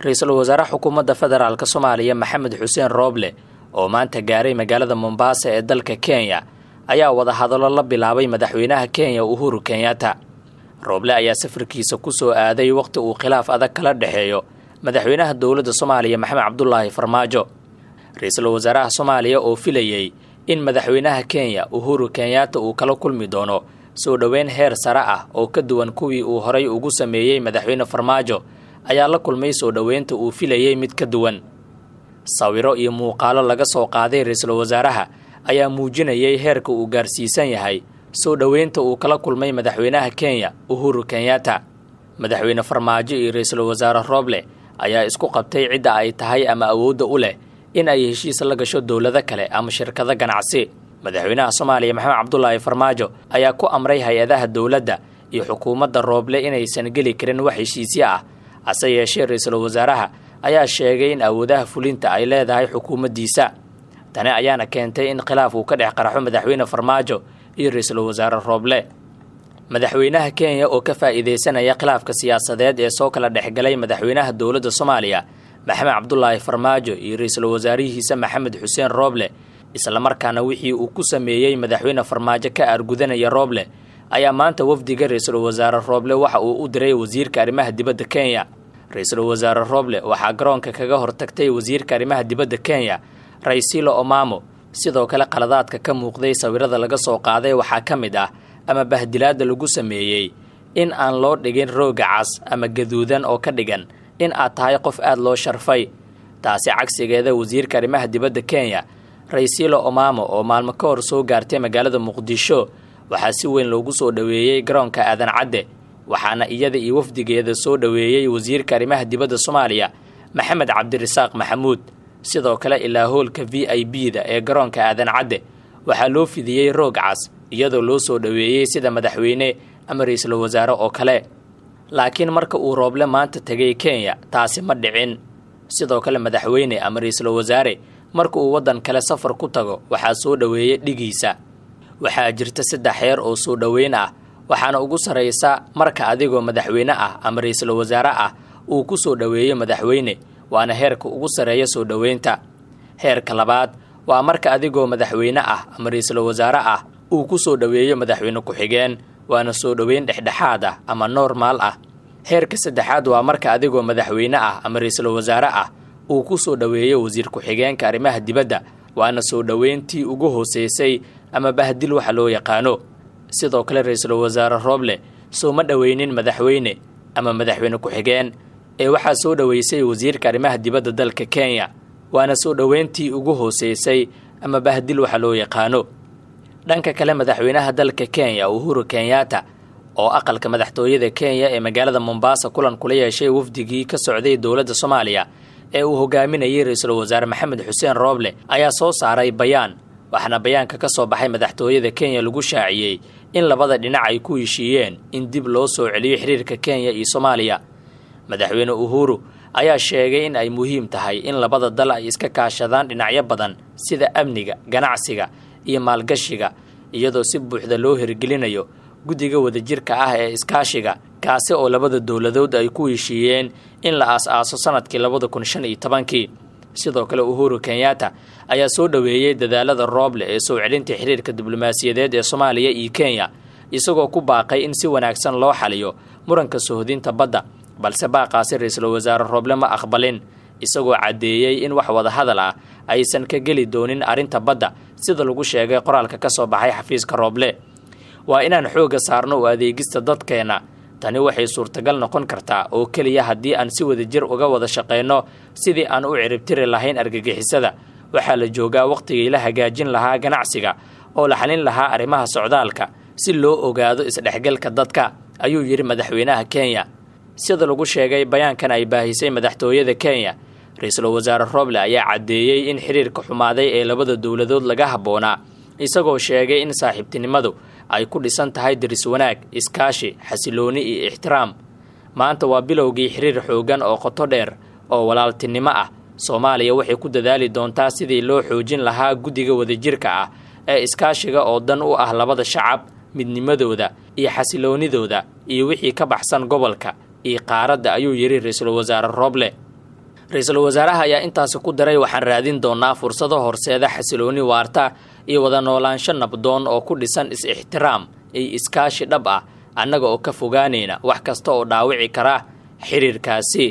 Ra'iisul Wasaaraha Xukuumadda Federaalka Soomaaliya Maxamed Xuseen Rooble oo maanta gaaray magaalada Mombasa ee dalka Kenya ayaa wada hadallo la bilaabay madaxweynaha Kenya Uhuru Kenyatta. Rooble ayaa safarkiisa ku soo aaday waqti uu khilaaf adag kala dhaxeeyo madaxweynaha dowladda Soomaaliya Maxamed Cabdullaahi Farmaajo. Ra'iisul Wasaaraha Soomaaliya oo filayay in madaxweynaha Kenya Uhuru Kenyatta uu kala kulmi doono soo dhaweyn heer sare ah oo ka duwan kuwii uu horay ugu sameeyay madaxweyne Farmaajo ayaa la kulmay soo dhaweynta uu filayay mid ka duwan. Sawiro iyo muuqaalo laga soo qaaday ra'iisul wasaaraha ayaa muujinayay heerka uu gaarsiisan yahay soo dhaweynta uu kala kulmay madaxweynaha Kenya Uhuru Kenyatta. Madaxweyne Farmaajo iyo ra'iisul wasaare Rooble ayaa isku qabtay cidda ay tahay ama awoodda u leh in ay heshiis la gasho dawlado kale ama shirkado ganacsi. Madaxweynaha Soomaaliya Maxamed Cabdullaahi Farmaajo ayaa ku amray hay'adaha dawladda iyo xukuumadda Rooble inaysan geli karin wax heshiisyo ah. Hase yeeshee ra'iisul wasaaraha ayaa sheegay in awoodaha fulinta ay leedahay xukuumaddiisa. Tani ayaana keentay in khilaaf uu ka dhex qaraxo madaxweyne Farmaajo iyo ra'iisul wasaare Rooble. Madaxweynaha Kenya oo ka faa'iideysanaya khilaafka siyaasadeed ee soo kala dhexgalay madaxweynaha dowladda Soomaaliya Maxamed Cabdullaahi Farmaajo iyo ra'iisul wasaarihiisa Maxamed Xuseen Rooble, isla markaana wixii uu ku sameeyay madaxweyne Farmaajo ka argudanaya Rooble ayaa maanta wafdiga ra'iisul wasaare Rooble waxa uu u diray wasiirka arrimaha dibadda Kenya. Ra'iisul wasaare Rooble waxaa garoonka kaga hortagtay wasiirka arrimaha dibadda Kenya Raisilo Omamo. Sidoo kale qaladaadka ka muuqday sawirada laga soo qaaday waxaa ka mid ah ama bahdilaada lagu sameeyay in aan loo dhigin rooga cas ama gaduudan oo ka dhigan in aad tahay qof aad loo sharfay. Taasi cagsigeeda wasiirka arrimaha dibadda Kenya Raisilo Omamo oo maalmo ka hor soo gaartay magaalada Muqdisho waxaa si weyn loogu soo dhaweeyay garoonka Aadan Cadde, waxaana iyada iyo wafdigeeda soo dhaweeyay wasiirka arrimaha dibadda Soomaaliya Maxamed Cabdirasaaq Maxamuud. Sidoo kale ilaa hoolka VIP-da ee garoonka Aadan Cadde waxaa loo fidiyay roog cas iyadoo loo soo dhaweeyay sida madaxweyne ama ra'iisul wasaare oo kale. Laakiin marka uu Rooble maanta tagay Kenya taasi ma dhicin. Sidoo kale madaxweyne ama ra'iisul wasaare marka uu wadan kale safar ku tago waxaa soo dhaweeyay dhigiisa. Waxaa jirta 3 heer oo soo dhaweyn ah, waxaana ugu sareysa marka adigoo madaxweyne ah ama ra'iisul wasaare ah uu ku soo dhaweeyo madaxweyne, waana heerka ugu sareeya soo dhaweynta. Heerka labaad waa marka adigoo madaxweyne ah ama ra'iisul wasaare ah uu ku soo dhaweeyo madaxweyne ku-xigeen, waana soo dhaweyn dhexdhexaad ah ama normal ah. Heerka saddexaad waa marka adigoo madaxweyne ah ama ra'iisul wasaare ah uu ku soo dhaweeyo wasiir ku-xigeenka arrimaha dibadda, waana soo dhaweyntii ugu hooseysay ama bahdil waxa loo yaqaano. Sidoo kale ra'iisul wasaare Rooble soo ma dhaweynin madaxweyne ama madaxweyne ku-xigeen ee waxaa soo dhaweysay wasiirka arrimaha dibadda dalka Kenya, waana soo dhaweyntii ugu hooseysay ama bahdil waxa loo yaqaano. Dhanka kale madaxweynaha dalka Kenya Uhuru Kenyatta oo aqalka madaxtooyada Kenya ee magaalada Mombasa kulan kula yeeshay wafdigii ka socday dowladda Soomaaliya ee uu hogaaminayay ra'iisul wasaare Maxamed Xuseen Rooble ayaa soo saaray bayaan. waxaana bayaanka ka soo baxay madaxtooyada Kenya lagu shaaciyay in labada dhinac ay ku heshiiyeen in dib loo soo celiyo xiriirka Kenya iyo Soomaaliya. Madaxweyne Uhuru ayaa sheegay in ay muhiim tahay in labada dal ay iska kaashadaan dhinacyo badan sida amniga, ganacsiga iyo maalgashiga, iyadoo si buuxda loo hirgelinayo guddiga wadajirka ah ee iskaashiga kaasi oo labada dawladood ay ku heshiiyeen in la aas-aaso sanadkii 2015. Sidoo kale Uhuru Kenyatta ayaa soo dhaweeyay dadaalada Rooble ee soo celinta xiriirka diblomaasiyadeed ee Soomaaliya iyo Kenya, isagoo ku baaqay in si wanaagsan loo xaliyo muranka soohdinta badda, balse baaqaasi ra'iisul wasaare Rooble ma aqbalin, isagoo cadeeyay in wax wada hadal ah aysan ka geli doonin arinta badda sida lagu sheegay qoraalka ka soo baxay xafiiska Rooble. Waa inaan xooga saarno u adeegista dadkeena. Tani waxay suurtagal noqon kartaa oo kaliya haddii aan si wadajir uga wada shaqeyno sidii aan u ciribtiri lahayn argagixisada. Waxaa la joogaa waqtigii la hagaajin lahaa ganacsiga oo la xalin lahaa arrimaha socdaalka si loo ogaado isdhexgalka dadka, ayuu yiri madaxweynaha Kenya. Sida lagu sheegay bayaankan ay baahisay madaxtooyada Kenya, ra'iisul wasaare Rooble ayaa cadeeyay in xiriirka xumaaday ee labada dawladood laga haboonaa, isagoo sheegay in saaxiibtinimadu ay ku dhisan tahay daris wanaag, iskaashi, xasilooni iyo ixtiraam. Maanta waa bilowgii xiriir xoogan oo qoto dheer oo walaaltinimo ah. Soomaaliya waxay ku dadaali doontaa sidii loo xoojin lahaa guddiga wadajirka ah ee iskaashiga oo dan u ah labada shacab, midnimadooda iyo xasiloonidooda iyo wixii ka baxsan gobolka iyo qaaradda, ayuu yiri ra'iisul wasaare Rooble. ra-iisul wasaaraha ayaa intaasi ku daray waxaan raadin doonaa fursado horseeda xasilooni waarta iyo wada noolaansho nabdoon oo ku dhisan is-ixtiraam iyo iskaashi dhab ah annaga oo ka fogaanayna wax kasta oo dhaawici kara xiriirkaasi